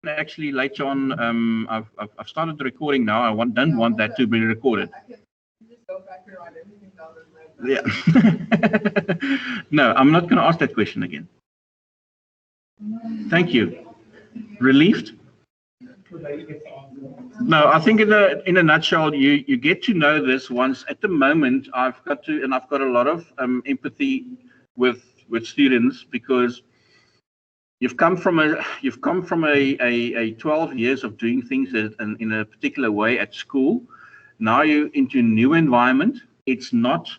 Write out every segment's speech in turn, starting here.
actually later on, I've started the recording now. I don't want that to be recorded. Yeah. No, I'm not going to ask that question again. Thank you. Relieved? No, I think in a nutshell, you get to know this once. At the moment, I've got a lot of empathy with students, because you've come from a 12 years of doing things in a particular way at school. Now you're into a new environment. It's not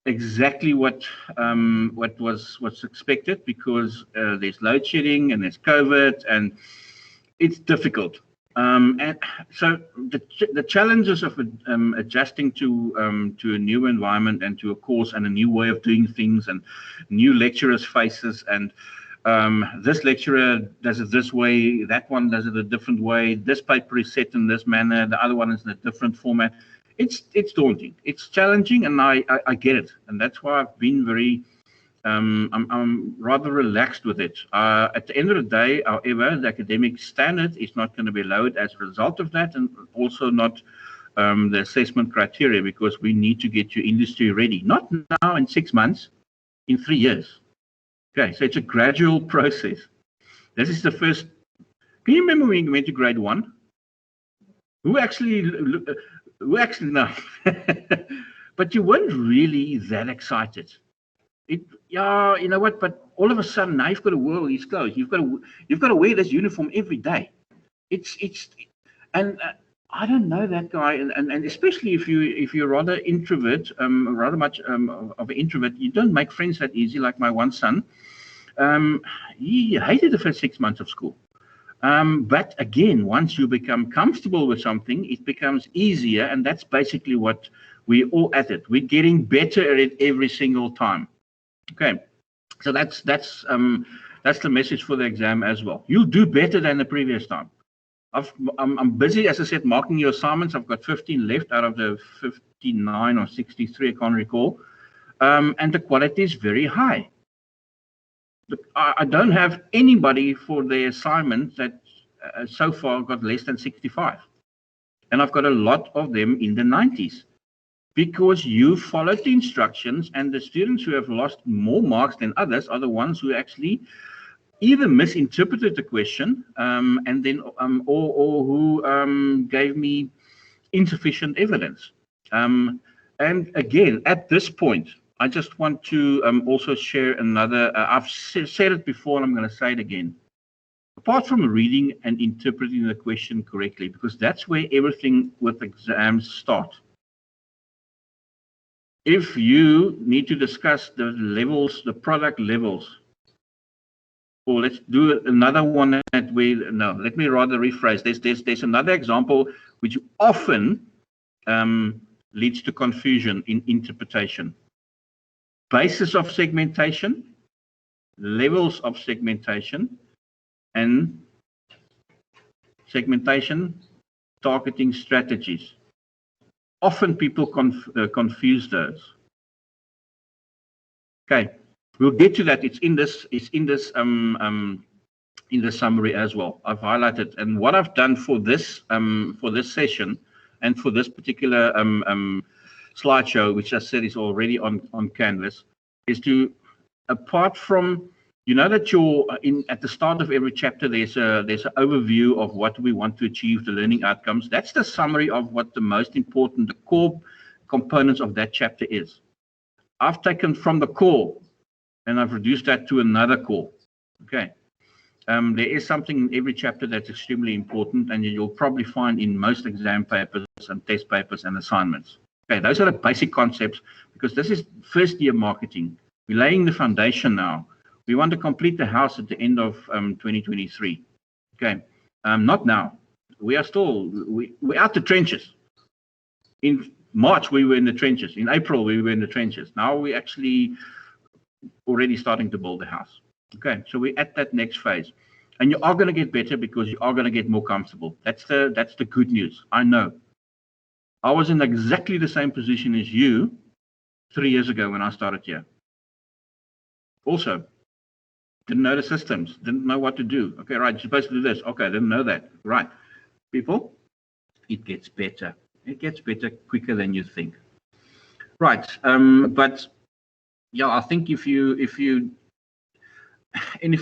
exactly what was expected, because there's load shedding and there's COVID, and it's difficult. And so the challenges of adjusting to a new environment and to a course and a new way of doing things, and new lecturers' faces, and this lecturer does it this way, that one does it a different way, this paper is set in this manner, the other one is in a different format. It's daunting, it's challenging, and I get it, and that's why I've been very I'm rather relaxed with it. At the end of the day, however, the academic standard is not going to be lowered as a result of that, and also not the assessment criteria, because we need to get your industry ready. Not now in 6 months, in 3 years. Okay, so it's a gradual process. This is the first. Can you remember when you went to grade 1? Who actually no? But you weren't really that excited. Yeah, you know what? But all of a sudden, now you've got to wear these clothes. You've got to wear this uniform every day. And I don't know that guy, and especially if you're rather introvert, rather much of an introvert, you don't make friends that easy. Like my one son, he hated the first 6 months of school. But again, once you become comfortable with something, it becomes easier, and that's basically what we're all at it. We're getting better at it every single time. Okay, so that's the message for the exam as well. You'll do better than the previous time. I'm busy, as I said, marking your assignments. I've got 15 left out of the 59 or 63, I can't recall. And the quality is very high. I don't have anybody for their assignment that so far got less than 65. And I've got a lot of them in the 90s. Because you followed the instructions, and the students who have lost more marks than others are the ones who actually either misinterpreted the question and then or who gave me insufficient evidence. And again, at this point, I just want to also share another. I've said it before, and I'm going to say it again. Apart from reading and interpreting the question correctly, because that's where everything with exams start. If you need to discuss the levels, the product levels, or let's do another one that let me rather rephrase. There's another example which often leads to confusion in interpretation. Basis of segmentation, levels of segmentation, and segmentation targeting strategies. Often people confuse those. Okay, we'll get to that. It's in this summary as well. I've highlighted, and what I've done for this session and for this particular slideshow, which I said is already on Canvas, is to, apart from, you know that at the start of every chapter, there's an overview of what we want to achieve, the learning outcomes. That's the summary of what the most important, the core components of that chapter is. I've taken from the core, and I've reduced that to another core. Okay. There is something in every chapter that's extremely important, and you'll probably find in most exam papers and test papers and assignments. Okay, those are the basic concepts, because this is first year marketing. We're laying the foundation now. We want to complete the house at the end of 2023. Okay, not now. We are still, we're out the trenches. In March, we were in the trenches. In April, we were in the trenches. Now we're actually already starting to build the house. Okay, so we're at that next phase. And you are going to get better, because you are going to get more comfortable. That's the good news. I know. I was in exactly the same position as you 3 years ago when I started here. Also, Didn't know the systems, didn't know what to do. Okay, right, you're supposed to do this. Okay, didn't know that. Right. People, it gets better. It gets better quicker than you think. Right. But yeah, I think if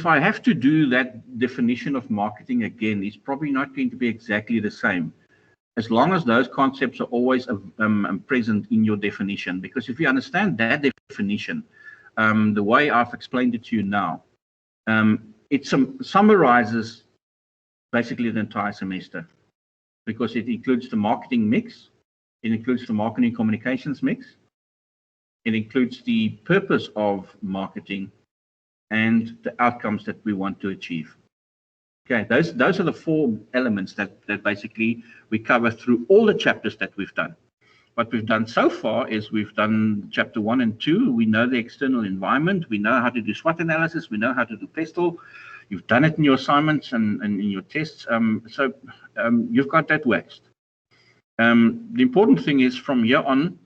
I have to do that definition of marketing again, it's probably not going to be exactly the same, as long as those concepts are always present in your definition. Because if you understand that definition, the way I've explained it to you now, it summarizes basically the entire semester, because it includes the marketing mix, it includes the marketing communications mix, it includes the purpose of marketing, and the outcomes that we want to achieve. Okay, those are the 4 elements that basically we cover through all the chapters that we've done. What we've done so far is we've done chapter 1 and 2. We know the external environment. We know how to do SWOT analysis. We know how to do PESTEL. You've done it in your assignments and in your tests. So you've got that waxed. The important thing is from here on,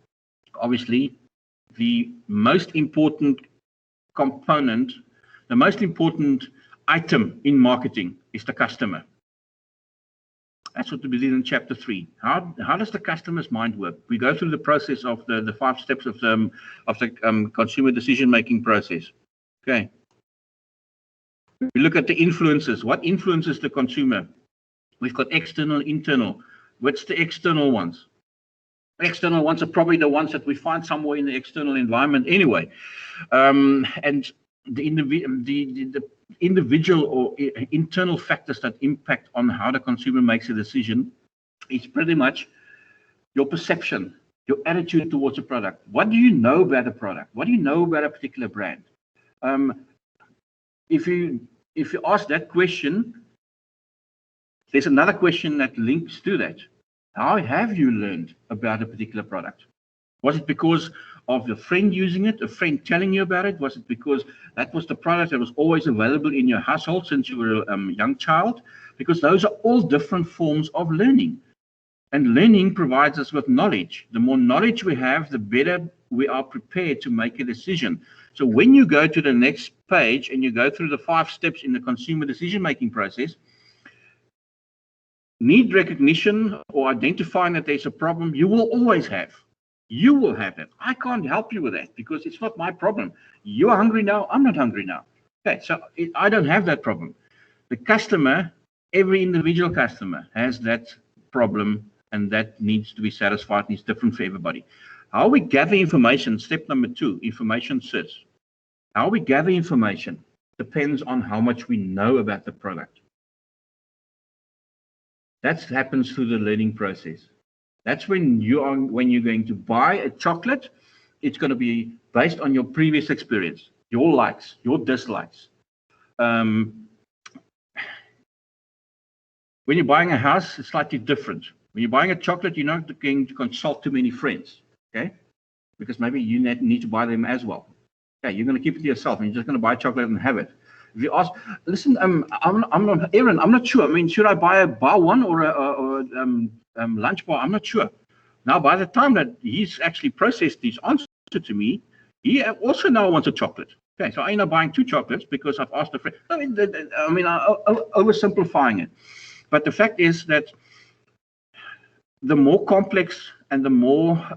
obviously, the most important component, the most important item in marketing is the customer. That's what we did in chapter 3. How does the customer's mind work? We go through the process of the 5 steps of the consumer decision-making process. Okay. We look at the influences. What influences the consumer? We've got external, internal. What's the external ones? External ones are probably the ones that we find somewhere in the external environment anyway. And the individual or internal factors that impact on how the consumer makes a decision is pretty much your perception, your attitude towards a product. What do you know about a product? What do you know about a particular brand? If you ask that question, there's another question that links to that. How have you learned about a particular product? Was it because of your friend using it, a friend telling you about it? Was it because that was the product that was always available in your household since you were a young child? Because those are all different forms of learning. And learning provides us with knowledge. The more knowledge we have, the better we are prepared to make a decision. So when you go to the next page and you go through the 5 steps in the consumer decision-making process, need recognition or identifying that there's a problem, you will always have. You will have that. I can't help you with that because it's not my problem. You're hungry now, I'm not hungry now. Okay, so I don't have that problem. The customer, every individual customer has that problem, and that needs to be satisfied, and it's different for everybody. How we gather information, step number 2, information sits. How we gather information depends on how much we know about the product. That happens through the learning process. That's when you're going to buy a chocolate, it's going to be based on your previous experience, your likes, your dislikes. When you're buying a house, it's slightly different. When you're buying a chocolate, you're not going to consult too many friends, okay? Because maybe you need to buy them as well. Okay, you're going to keep it to yourself, and you're just going to buy chocolate and have it. If you ask, listen, Aaron, I'm not sure. I mean, should I buy a bar one or a lunch bar? I'm not sure. Now, by the time that he's actually processed his answer to me, he also now wants a chocolate. Okay, so I end up buying 2 chocolates because I've asked a friend. I'm oversimplifying it. But the fact is that the more complex and the more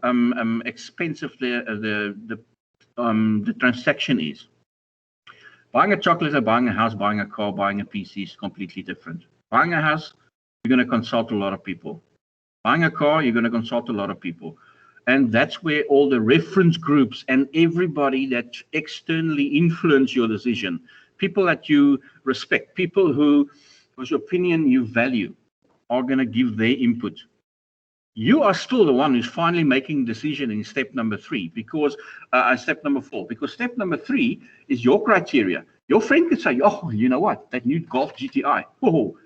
expensive the transaction is. Buying a chocolate or buying a house, buying a car, buying a PC is completely different. Buying a house, you're going to consult a lot of people. Buying a car, you're going to consult a lot of people. And that's where all the reference groups and everybody that externally influence your decision, people that you respect, people whose opinion you value, are going to give their input. You are still the one who's finally making the decision in step number 3, because step number 4, because step number 3 is your criteria. Your friend could say, oh, you know what, that new Golf GTI, oh,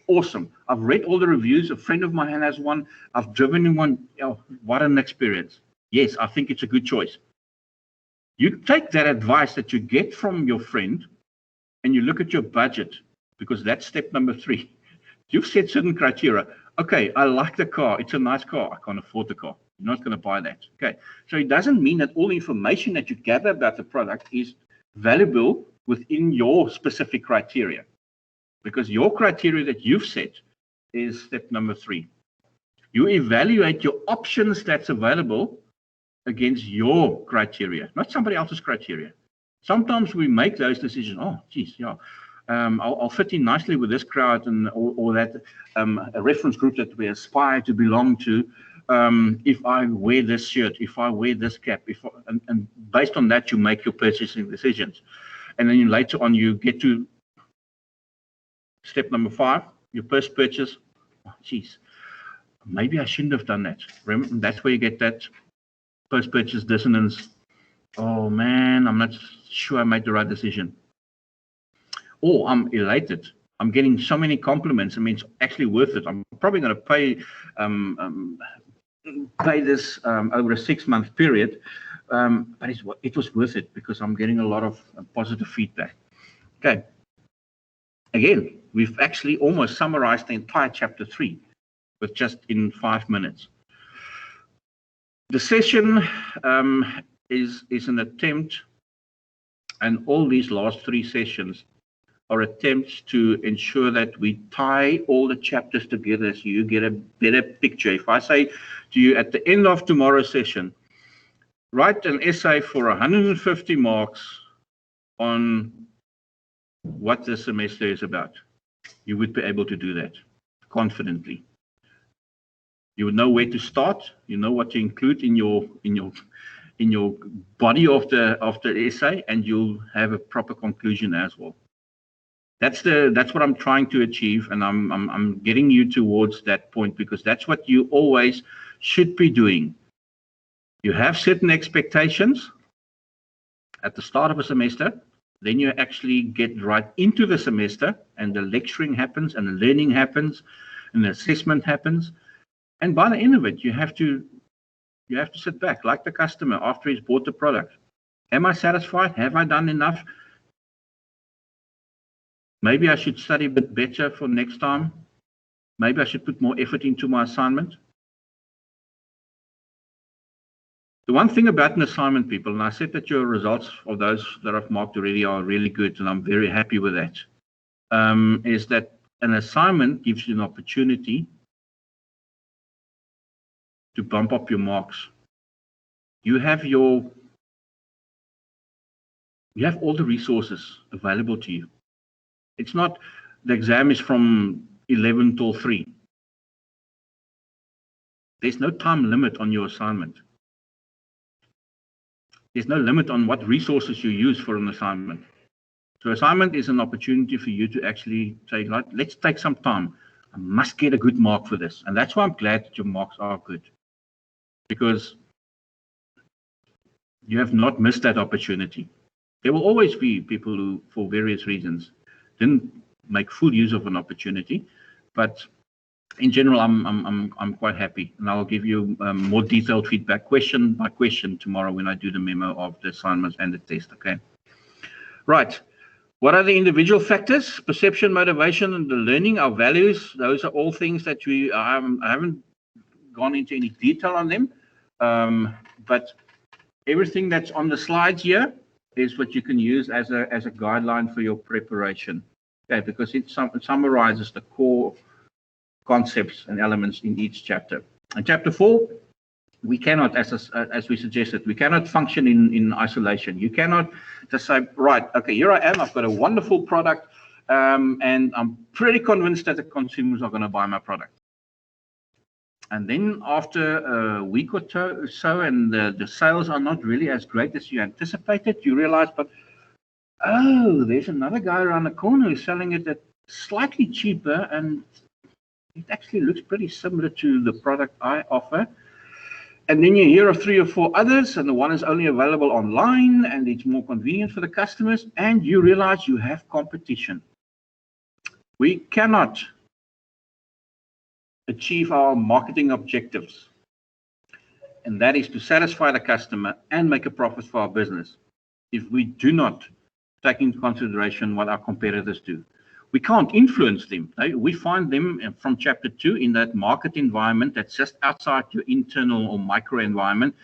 awesome. I've read all the reviews. A friend of mine has one. I've driven in one. Oh, what an experience. Yes, I think it's a good choice. You take that advice that you get from your friend and you look at your budget, because that's step number 3. You've set certain criteria. Okay, I like the car. It's a nice car. I can't afford the car. I'm not going to buy that. Okay, so it doesn't mean that all the information that you gather about the product is valuable within your specific criteria, because your criteria that you've set is step number 3. You evaluate your options that's available against your criteria, not somebody else's criteria. Sometimes we make those decisions. Oh, geez, yeah, I'll fit in nicely with this crowd or that a reference group that we aspire to belong to. If I wear this shirt, if I wear this cap, and based on that, you make your purchasing decisions. And then later on, you get to step number 5, your first purchase. Oh, geez, maybe I shouldn't have done that. Remember, that's where you get that post-purchase dissonance. Oh man, I'm not sure I made the right decision. Or I'm elated. I'm getting so many compliments. I mean, it's actually worth it. I'm probably going to pay this over a 6-month period, but it was worth it because I'm getting a lot of positive feedback. Okay. Again, we've actually almost summarized the entire chapter 3 with just in 5 minutes. The session is an attempt, and all these last 3 sessions are attempts to ensure that we tie all the chapters together so you get a better picture. If I say to you at the end of tomorrow's session, write an essay for 150 marks on what the semester is about, you would be able to do that confidently. You would know where to start. You know what to include in your body of the essay, and you'll have a proper conclusion as well. That's what I'm trying to achieve, and I'm getting you towards that point because that's what you always should be doing. You have certain expectations at the start of a semester, then you actually get right into the semester, and the lecturing happens, and the learning happens, and the assessment happens. And by the end of it, you have to sit back like the customer after he's bought the product. Am I satisfied? Have I done enough? Maybe I should study a bit better for next time. Maybe I should put more effort into my assignment. The one thing about an assignment, people, and I said that your results of those that I've marked already are really good, and I'm very happy with that, is that an assignment gives you an opportunity to bump up your marks. You have all the resources available to you. It's not the exam is from 11 till 3. There's no time limit on your assignment. There's no limit on what resources you use for an assignment. So assignment is an opportunity for you to actually say, let's take some time. I must get a good mark for this. And that's why I'm glad that your marks are good, because you have not missed that opportunity. There will always be people who, for various reasons, didn't make full use of an opportunity. But in general, I'm quite happy, and I'll give you more detailed feedback, question by question, tomorrow when I do the memo of the assignments and the test. Okay. Right. What are the individual factors? Perception, motivation, and the learning. Our values. Those are all things that I haven't gone into any detail on them, but everything that's on the slides here is what you can use as a guideline for your preparation. Okay, because it summarizes the core concepts and elements in each chapter. In chapter 4, we cannot, as we suggested, we cannot function in isolation. You cannot just say, right, okay, here I am, I've got a wonderful product, and I'm pretty convinced that the consumers are going to buy my product. And then after a week or so, and the sales are not really as great as you anticipated, you realize, but oh, there's another guy around the corner who's selling it at slightly cheaper, and it actually looks pretty similar to the product I offer. And then you hear of 3 or 4 others, and the one is only available online, and it's more convenient for the customers, and you realize you have competition. We cannot achieve our marketing objectives, and that is to satisfy the customer and make a profit for our business, if we do not take into consideration what our competitors do. We can't influence them. We find them from chapter 2 in that market environment that's just outside your internal or micro environment.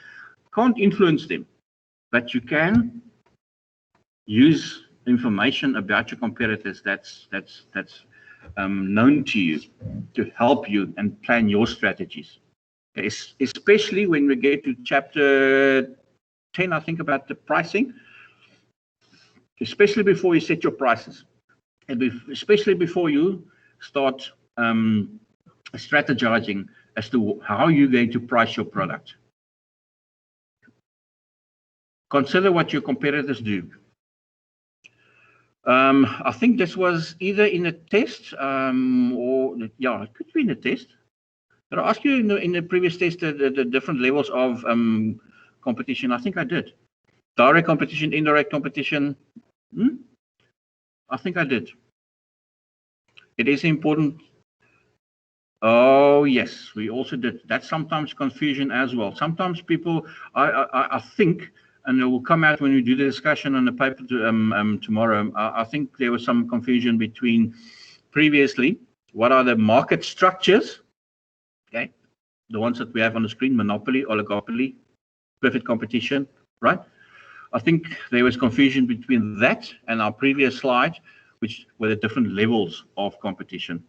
Can't influence them, but you can use information about your competitors that's known to you to help you and plan your strategies. Okay, especially when we get to chapter 10, I think, about the pricing, especially before you set your prices, and especially before you start strategizing as to how you're going to price your product. Consider what your competitors do. I think this was either in a test or, yeah, it could be in a test. Did I ask you in the previous test the different levels of competition? I think I did. Direct competition, indirect competition. I think I did. It is important. Oh, yes, we also did. That's sometimes confusion as well. Sometimes people, I think, and it will come out when we do the discussion on the paper tomorrow. I think there was some confusion between previously, what are the market structures? Okay, the ones that we have on the screen: monopoly, oligopoly, perfect competition, right? I think there was confusion between that and our previous slide, which were the different levels of competition.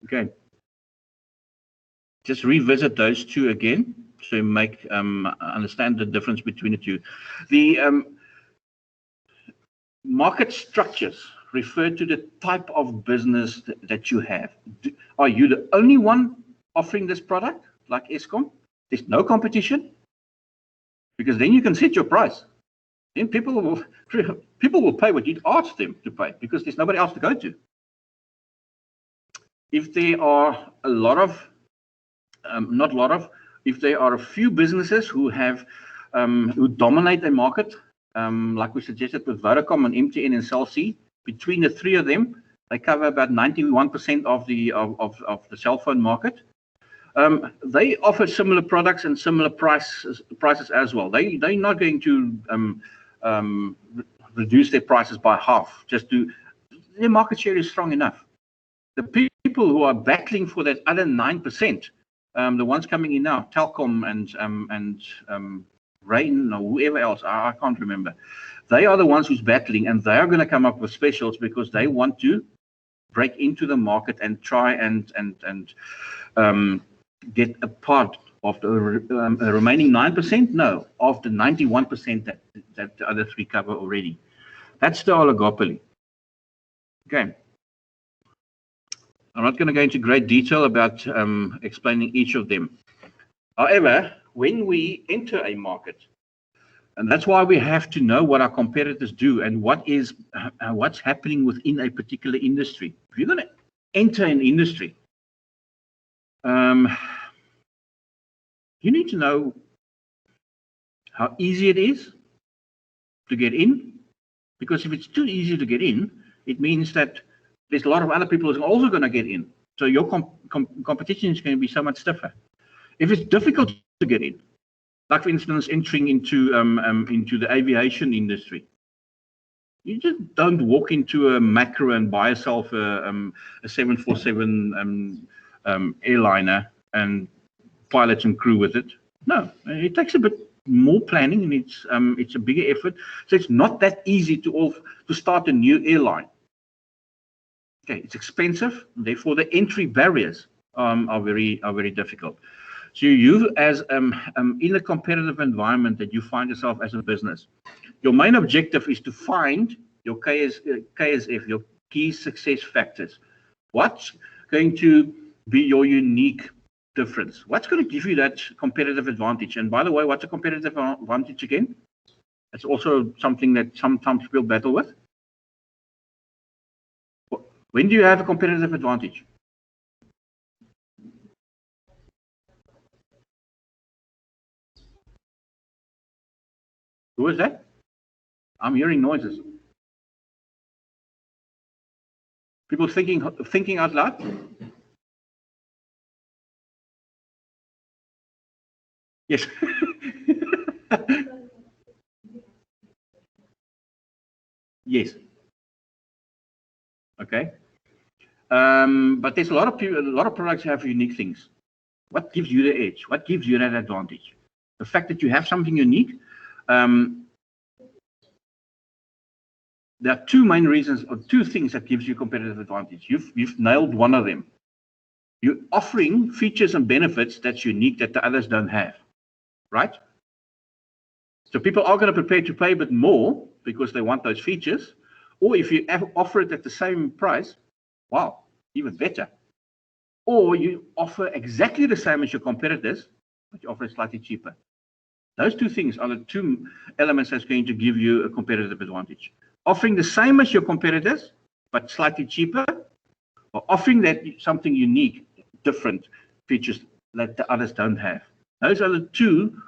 Okay. Just revisit those two again to make understand the difference between the two. The market structures refer to the type of business that you have. Are you the only one offering this product, like Eskom? There's no competition, because then you can set your price. Then people will pay what you ask them to pay, because there's nobody else to go to. If there are a lot of not a lot of, if there are a few businesses who have who dominate a market, like we suggested with Vodacom and MTN and Cell C, between the three of them, they cover about 91% of the cell phone market. They offer similar products and similar prices as well. They're not going to reduce their prices by half. Their market share is strong enough. The people who are battling for that other 9%. The ones coming in now, Telkom and Rain or whoever else, I can't remember. They are the ones who's battling, and they are going to come up with specials because they want to break into the market and try and get a part of the remaining 9%. No, of the 91% that the other three cover already. That's the oligopoly. Okay. I'm not going to go into great detail about explaining each of them. However, when we enter a market, and that's why we have to know what our competitors do and what's happening within a particular industry. If you're going to enter an industry, you need to know how easy it is to get in, because if it's too easy to get in, it means that there's a lot of other people who are also going to get in. So your competition is going to be so much stiffer. If it's difficult to get in, like for instance, entering into the aviation industry, you just don't walk into a macro and buy yourself a 747 airliner and pilot and crew with it. No, it takes a bit more planning, and it's a bigger effort. So it's not that easy to start a new airline. Okay, it's expensive, therefore the entry barriers are very difficult. So you, as in a competitive environment that you find yourself as a business, your main objective is to find your KSF, your key success factors. What's going to be your unique difference? What's going to give you that competitive advantage? And by the way, what's a competitive advantage again? It's also something that sometimes people battle with. When do you have a competitive advantage? Who is that? I'm hearing noises. People thinking out loud? Yes. Yes. Okay. But there's a lot of products have unique things. What gives you the edge? What gives you that advantage? The fact that you have something unique. there are two main reasons, or two things that gives you competitive advantage. You've nailed one of them. You're offering features and benefits that's unique that the others don't have, right? So people are going to prepare to pay a bit more because they want those features. Or if you offer it at the same price, wow, even better. Or you offer exactly the same as your competitors, but you offer it slightly cheaper. Those two things are the two elements that's going to give you a competitive advantage. Offering the same as your competitors, but slightly cheaper, or offering that something unique, different features that the others don't have. Those are the two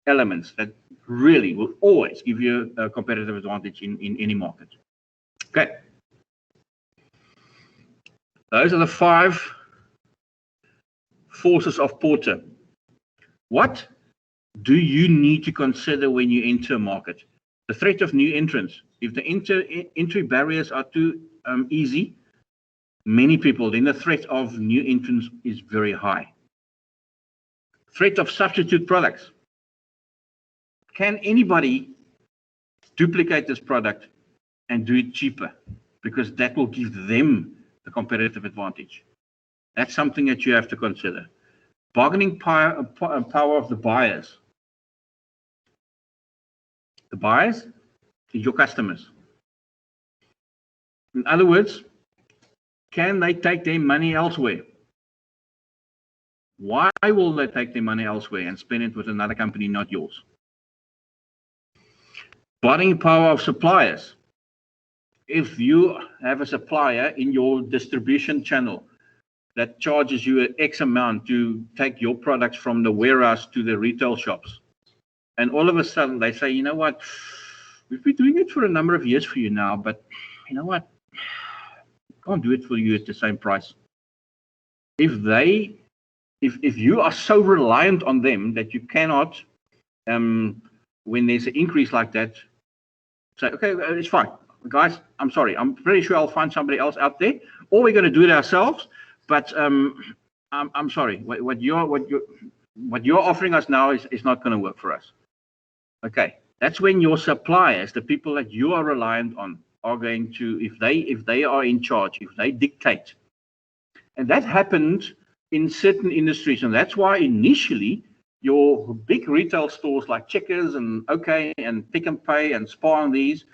elements that really will always give you a competitive advantage in any market. Okay. Those are the 5 forces of Porter. What do you need to consider when you enter a market? The threat of new entrants. If the entry barriers are too easy, many people, then the threat of new entrants is very high. Threat of substitute products. Can anybody duplicate this product and do it cheaper? Because that will give them the competitive advantage. That's something that you have to consider. Bargaining power of the buyers. The buyers is your customers. In other words, can they take their money elsewhere? Why will they take their money elsewhere and spend it with another company, not yours? Bargaining power of suppliers. If you have a supplier in your distribution channel that charges you an X amount to take your products from the warehouse to the retail shops, and all of a sudden they say, you know what, we've been doing it for a number of years for you now, but you know what, can't do it for you at the same price. If you are so reliant on them that you cannot, when there's an increase like that, say, okay, it's fine, guys, I'm sorry, I'm pretty sure I'll find somebody else out there, or we're going to do it ourselves. But I'm sorry, what you're offering us now is not going to work for us. Okay, that's when your suppliers, the people that you are reliant on, are going to, if they are in charge, if they dictate. And that happened in certain industries, and that's why initially your big retail stores like Checkers and OK and Pick and Pay and Spar and these,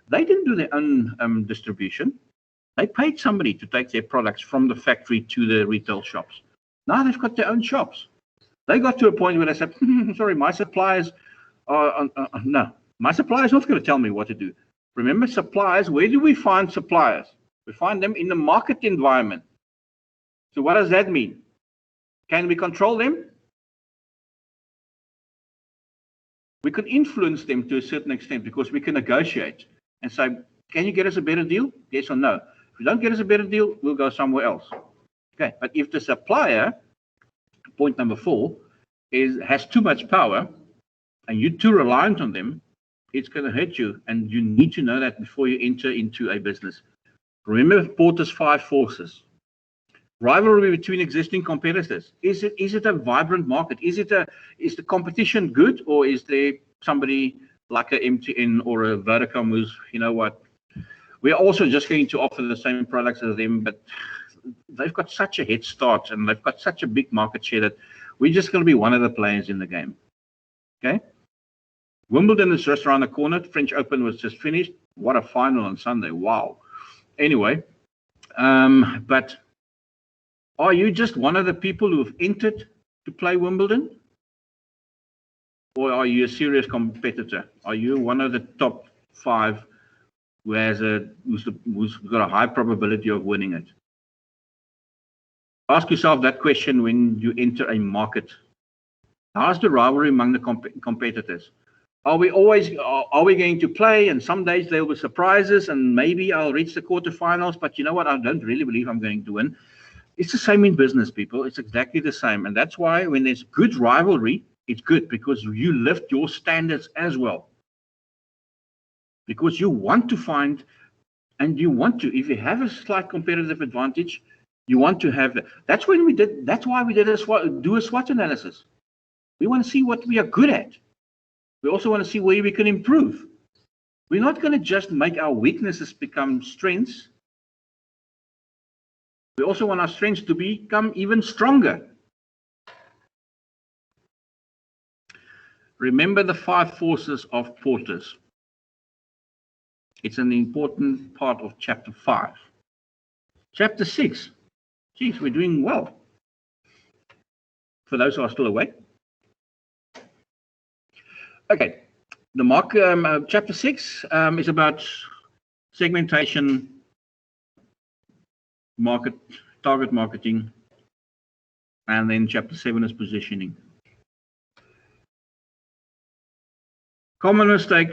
they didn't do their own distribution. They paid somebody to take their products from the factory to the retail shops. Now they've got their own shops. They got to a point where they said, sorry, my suppliers are, no, my suppliers not going to tell me what to do. Remember, suppliers, where do we find suppliers? We find them in the market environment. So what does that mean? Can we control them? We can influence them to a certain extent because we can negotiate and say, can you get us a better deal? Yes or no? If you don't get us a better deal, we'll go somewhere else. Okay, but if the supplier, point number 4, has too much power and you're too reliant on them, it's going to hurt you, and you need to know that before you enter into a business. Remember Porter's 5 forces. Rivalry between existing competitors. Is it a vibrant market? Is the competition good, or is there somebody like a MTN or a Vodacom who's, you know what, we're also just going to offer the same products as them, but they've got such a head start and they've got such a big market share that we're just going to be one of the players in the game. Okay? Wimbledon is just around the corner. French Open was just finished. What a final on Sunday. Wow. Anyway, but are you just one of the people who have entered to play Wimbledon? Or are you a serious competitor? Are you one of the top 5 who's got a high probability of winning it? Ask yourself that question when you enter a market. How's the rivalry among the competitors? Are we going to play, and some days there will be surprises, and maybe I'll reach the quarterfinals, but you know what? I don't really believe I'm going to win. It's the same in business, people. It's exactly the same. And that's why when there's good rivalry, it's good because you lift your standards as well. Because you want to find, and you want to, if you have a slight competitive advantage, you want to have that. That's why we did a SWOT analysis. We want to see what we are good at. We also want to see where we can improve. We're not going to just make our weaknesses become strengths. We also want our strengths to become even stronger. Remember the 5 forces of Porter's. It's an important part of chapter 5. Chapter 6. Geez, we're doing well. For those who are still awake. Okay, the chapter 6 is about segmentation, target marketing, and then chapter 7 is positioning. Common mistake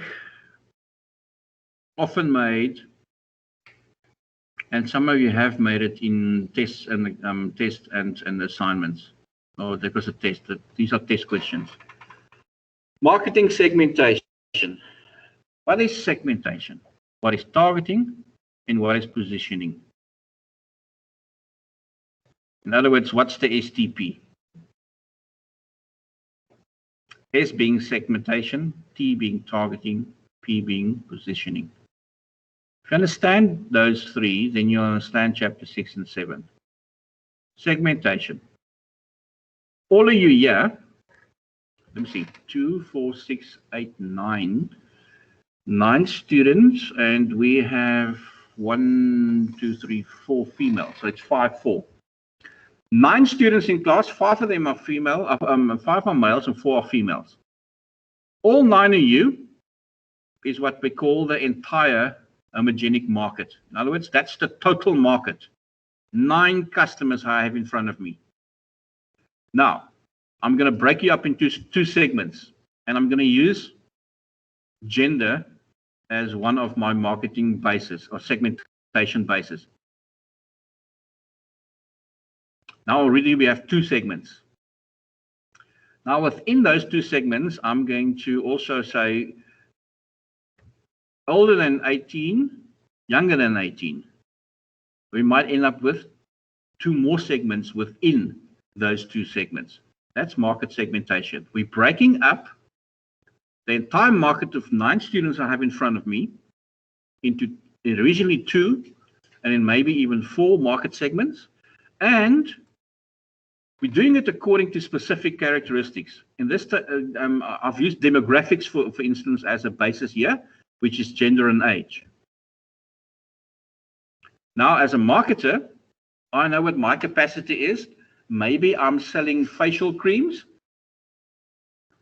often made, and some of you have made it in tests and assignments. Oh, there was a test. These are test questions. Marketing segmentation. What is segmentation? What is targeting? And what is positioning? In other words, what's the STP? S being segmentation, T being targeting, P being positioning. If you understand those 3, then you understand chapter 6 and 7. Segmentation. All of you here, let me see, 2, 4, 6, 8, 9. 9 students, and we have 1, 2, 3, 4 females. So it's 5, 4. 9 students in class, 5 of them are female, 5 are males and 4 are females. All 9 of you is what we call the entire homogenic market. In other words, that's the total market. 9 customers I have in front of me. Now, I'm going to break you up into 2 segments, and I'm going to use gender as one of my marketing bases or segmentation bases. Now already we have 2 segments. Now within those 2 segments, I'm going to also say older than 18, younger than 18. We might end up with 2 more segments within those 2 segments. That's market segmentation. We're breaking up the entire market of 9 students I have in front of me into originally 2 and then maybe even 4 market segments. And we're doing it according to specific characteristics. In this, I've used demographics, for instance, as a basis here, which is gender and age. Now, as a marketer, I know what my capacity is. Maybe I'm selling facial creams.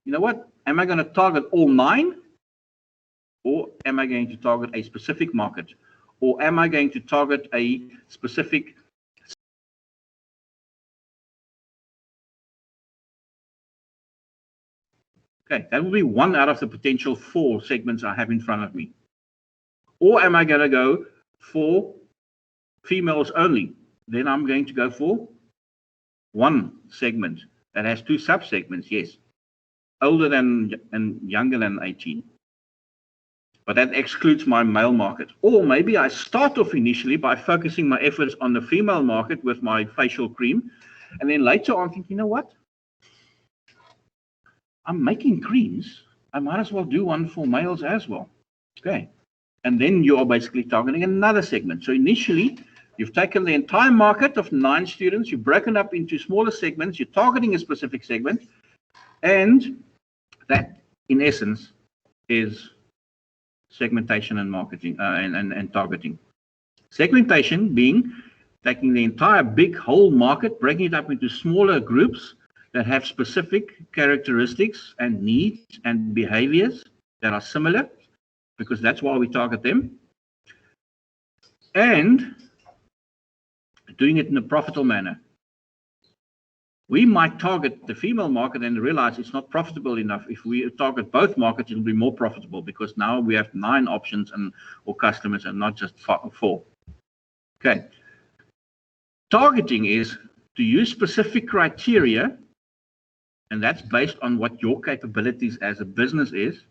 You know what? Am I going to target all 9? Or am I going to target a specific market? Or am I going to target a specific... Okay, that will be 1 out of the potential 4 segments I have in front of me. Or am I going to go for females only? Then I'm going to go for 1 segment that has 2 subsegments, yes. Older than and younger than 18. But that excludes my male market. Or maybe I start off initially by focusing my efforts on the female market with my facial cream. And then later on think, you know what? I'm making creams. I might as well do one for males as well. Okay. And then you are basically targeting another segment. So initially, you've taken the entire market of 9 students, you've broken up into smaller segments, you're targeting a specific segment, and that, in essence, is segmentation and marketing and targeting. Segmentation being taking the entire big whole market, breaking it up into smaller groups that have specific characteristics and needs and behaviors that are similar, because that's why we target them, and doing it in a profitable manner. We might target the female market and realize it's not profitable enough. If we target both markets, it'll be more profitable because now we have 9 options or customers and not just 4. Okay. Targeting is to use specific criteria, and that's based on what your capabilities as a business is,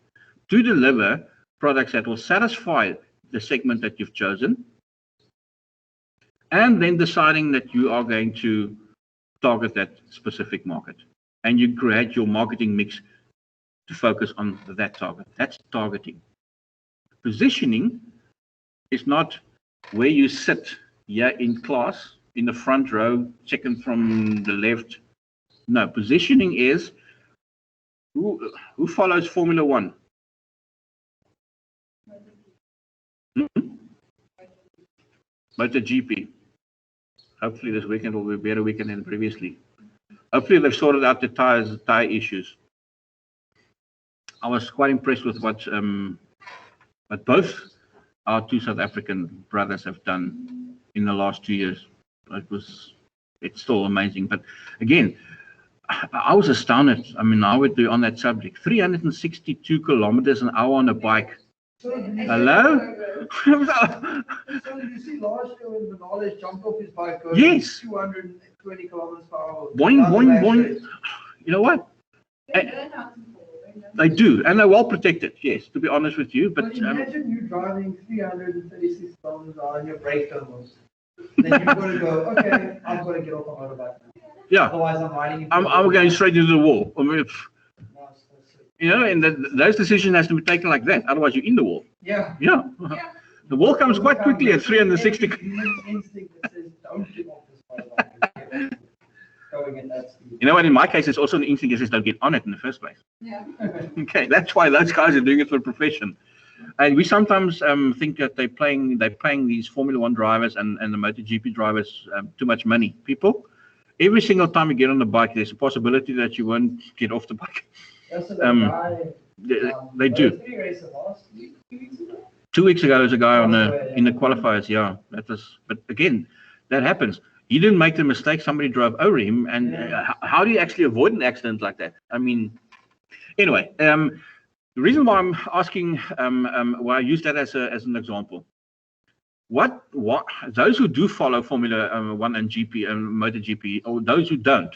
to deliver products that will satisfy the segment that you've chosen, and then deciding that you are going to target that specific market. And you create your marketing mix to focus on that target. That's targeting. Positioning is not where you sit here in class in the front row, second from the left. No, positioning is who follows Formula One? MotoGP. Hopefully this weekend will be a better weekend than previously. Hopefully they've sorted out the tire issues. I was quite impressed with what both our two South African brothers have done in the last 2 years. It's still amazing. But again, I was astounded. I mean, I would do on that subject 362 kilometers an hour on a bike. Hello? So you see last year when Vinales jumped off his bike going Yes. 220 kilometers per hour. Boing, boing, boing. You know what? They do, and they're well protected, yes, to be honest with you. But imagine you driving 336 kilometers an hour and your brake don't work. Then you've got to go, okay, I've got to get off a motorbike now. Yeah. Otherwise, I'm riding. I'm going straight into the wall. I mean, you know, and those decisions has to be taken like that. Otherwise, you're in the wall. Yeah. Yeah. The wall comes quite quickly at 360. Instinct that says, don't get off this motorbike. Going at that speed. You know what? In my case, it's also an instinct that says don't get on it in the first place. Yeah. Okay, that's why those guys are doing it for a profession. And we sometimes think that they're paying these Formula One drivers and the MotoGP drivers too much money. People, every single time you get on the bike, there's a possibility that you won't get off the bike. They do. 2 weeks ago, there was a guy in the qualifiers. Yeah, that was. But again, that happens. He didn't make the mistake. Somebody drove over him, and how do you actually avoid an accident like that? I mean, anyway, the reason why I'm asking, why I use that as an example. What those who do follow Formula One and GP and MotoGP, or those who don't,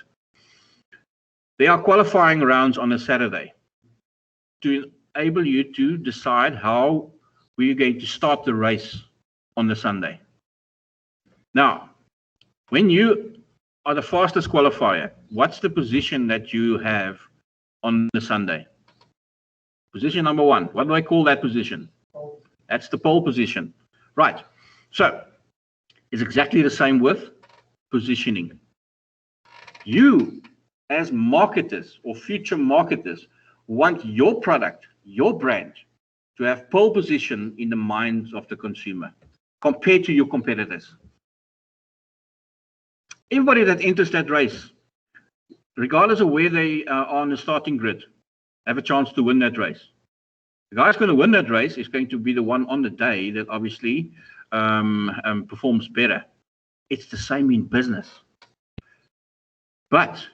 there are qualifying rounds on a Saturday to enable you to decide how we're going to start the race on the Sunday. Now, when you are the fastest qualifier, what's the position that you have on the Sunday? Position number 1. What do I call that position? That's the pole position. Right. So it's exactly the same with positioning. You, as marketers or future marketers, want your product, your brand, to have pole position in the minds of the consumer compared to your competitors. Everybody that enters that race, regardless of where they are on the starting grid, have a chance to win that race. The guy who's going to win that race is going to be the one on the day that obviously performs better. It's the same in business. But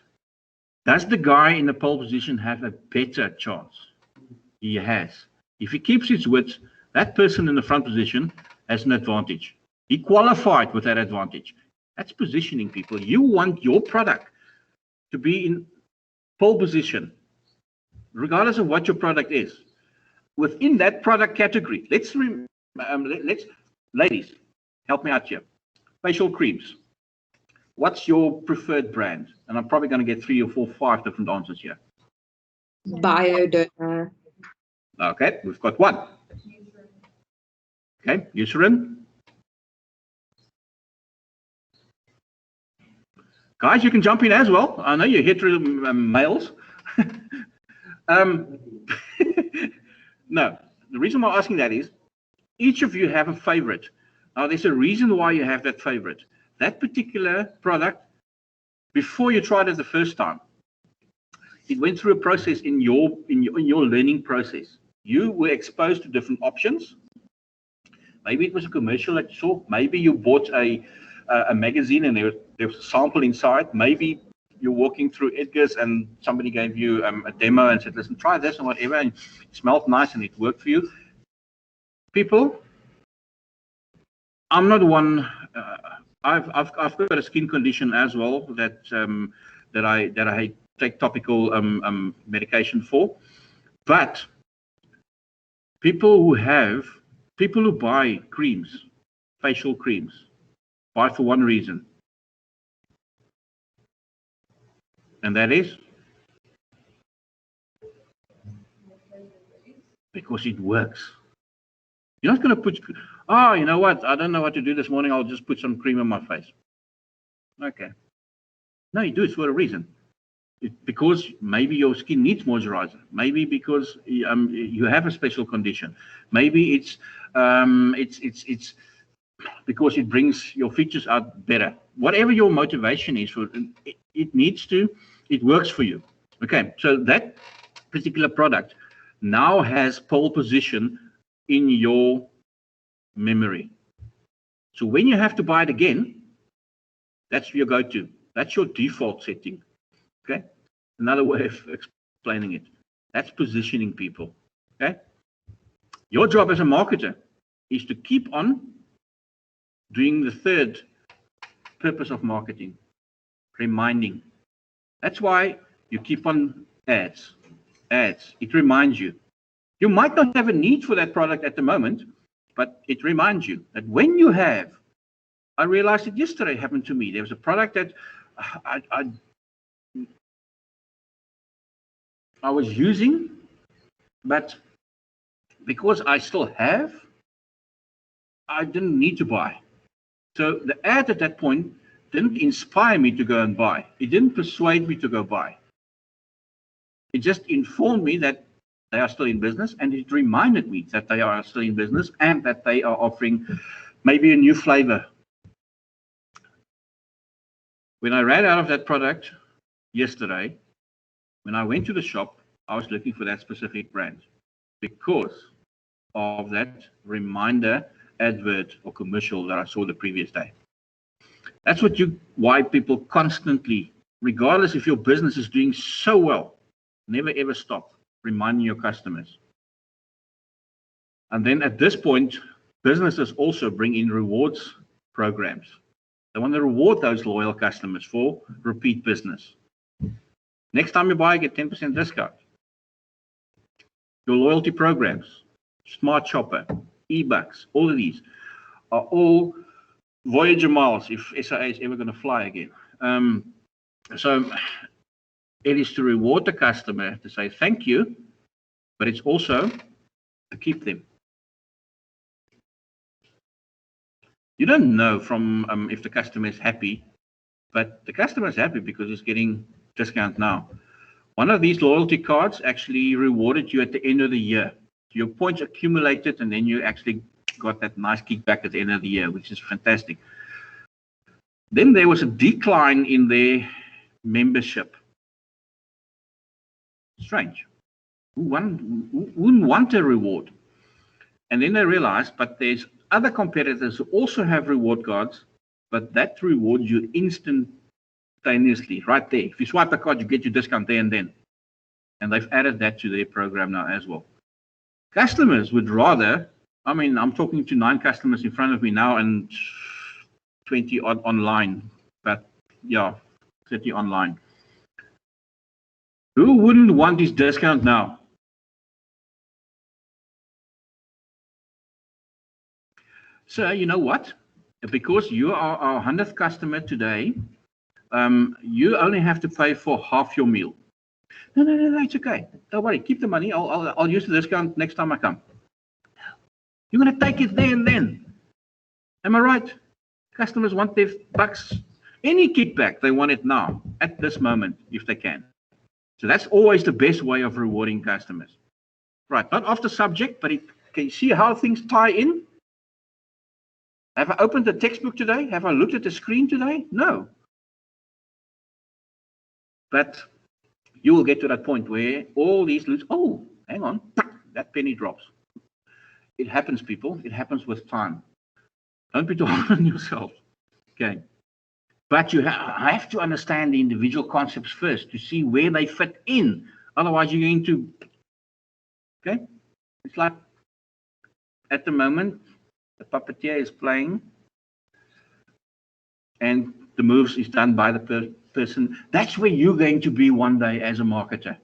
does the guy in the pole position have a better chance? He has. If he keeps his wits, that person in the front position has an advantage. He qualified with that advantage. That's positioning, people. You want your product to be in pole position, regardless of what your product is. Within that product category, ladies, help me out here. Facial creams. What's your preferred brand? And I'm probably going to get 3 or 4, 5 different answers here. Bioderma. Okay, we've got 1. Okay, Eucerin. Guys, you can jump in as well. I know you're hetero males. No, the reason why I'm asking that is each of you have a favorite. Now, there's a reason why you have that favorite. That particular product, before you tried it the first time, it went through a process in your learning process. You were exposed to different options. Maybe it was a commercial that you saw. Maybe you bought a magazine and there was a sample inside. Maybe you're walking through Edgar's and somebody gave you a demo and said, listen, try this and whatever, and it smelled nice and it worked for you. People, I'm not one. I've got a skin condition as well that I take topical medication for. But people who buy creams, facial creams, buy for one reason, and that is because it works. You're not going to put, oh, you know what? I don't know what to do this morning. I'll just put some cream on my face. Okay. No, you do it for a reason. Because maybe your skin needs moisturizer. Maybe because you have a special condition. Maybe it's because it brings your features out better. Whatever your motivation is, for it works for you. Okay, so that particular product now has pole position in your memory. So when you have to buy it again, that's your go-to. That's your default setting. Okay, another way of explaining it. That's positioning people. Okay, your job as a marketer is to keep on doing the third purpose of marketing, reminding. That's why you keep on ads. It reminds you. You might not have a need for that product at the moment, but it reminds you that when you have, I realized it yesterday happened to me. There was a product that I was using, but because I still have, I didn't need to buy. So the ad at that point didn't inspire me to go and buy. It didn't persuade me to go buy. It just informed me that they are still in business, and it reminded me that they are still in business and that they are offering maybe a new flavor. When I ran out of that product yesterday, when I went to the shop, I was looking for that specific brand because of that reminder advert or commercial that I saw the previous day. That's why people constantly, regardless if your business is doing so well, never ever stop reminding your customers. And then at this point, businesses also bring in rewards programs. They want to reward those loyal customers for repeat business. Next time you buy, get 10% discount. Your loyalty programs, Smart Shopper, eBucks, all of these are all Voyager miles if SAA is ever going to fly again. So it is to reward the customer, to say thank you, but it's also to keep them. You don't know from if the customer is happy, but the customer is happy because he's getting discount now. One of these loyalty cards actually rewarded you at the end of the year. Your points accumulated, and then you actually got that nice kickback at the end of the year, which is fantastic. Then there was a decline in their membership. Strange. Who wouldn't want a reward? And then they realized, but there's other competitors who also have reward cards, but that rewards you instantaneously, right there. If you swipe the card, you get your discount there and then. And they've added that to their program now as well. Customers would rather, I mean, I'm talking to 9 customers in front of me now and 20 odd online, but yeah, 30 online. Who wouldn't want this discount now? So you know what? Because you are our 100th customer today, you only have to pay for half your meal. No, it's okay. Don't worry, keep the money. I'll use the discount next time I come. You're going to take it there and then. Am I right? Customers want their bucks. Any kickback, they want it now, at this moment, if they can. So that's always the best way of rewarding customers. Right, not off the subject, but can you see how things tie in? Have I opened the textbook today? Have I looked at the screen today? No. But you will get to that point where all these lose. Oh, hang on, that penny drops. It happens, people. It happens with time. Don't be too hard on yourself. Okay. But you have to understand the individual concepts first to see where they fit in. Otherwise, you're going to. Okay. It's like at the moment, the puppeteer is playing, and the moves is done by the person. That's where you're going to be one day as a marketer.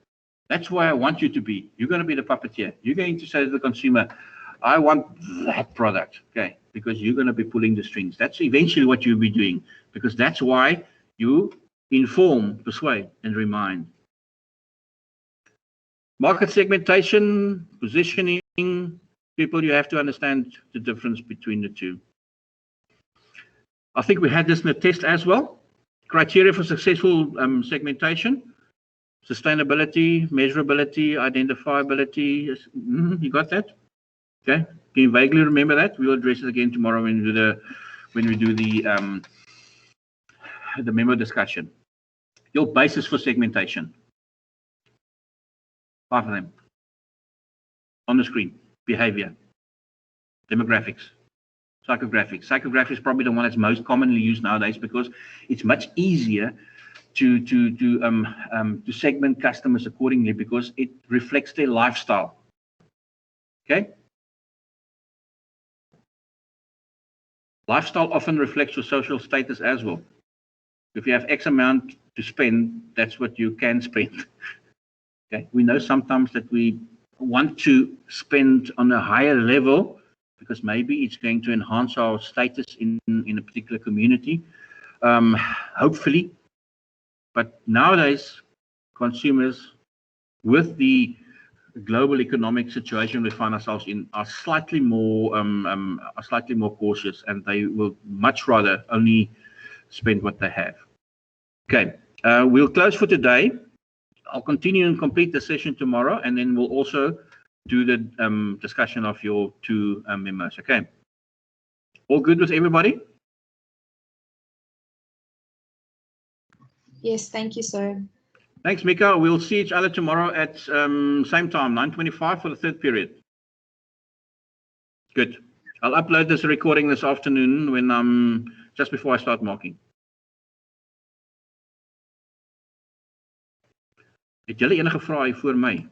That's where I want you to be. You're going to be the puppeteer. You're going to say to the consumer, I want that product, okay? Because you're going to be pulling the strings. That's eventually what you'll be doing, because that's why you inform, persuade, and remind. Market segmentation, positioning, People, you have to understand the difference between the two. I think we had this in the test as well. Criteria for successful segmentation: sustainability, measurability, identifiability. You got that? Okay. Can you vaguely remember that? We will address it again tomorrow when we do the memo discussion. Your basis for segmentation. 5 of them on the screen: behavior, demographics, psychographics. Psychographics is probably the one that's most commonly used nowadays because it's much easier to segment customers accordingly because it reflects their lifestyle. Okay. Lifestyle often reflects your social status as well. If you have X amount to spend, that's what you can spend. Okay. We know sometimes that we want to spend on a higher level because maybe it's going to enhance our status in a particular community, hopefully. But nowadays, consumers, with the global economic situation we find ourselves in, are slightly more cautious, and they will much rather only spend what they have. Okay, we'll close for today. I'll continue and complete the session tomorrow, and then we'll also do the discussion of your 2 memos. Okay, all good with everybody? Yes, thank you, sir. Thanks, Mika. We'll see each other tomorrow at same time, 9:25 for the 3rd period. Good. I'll upload this recording this afternoon when just before I start marking. Het julle enige vrae hier voor my?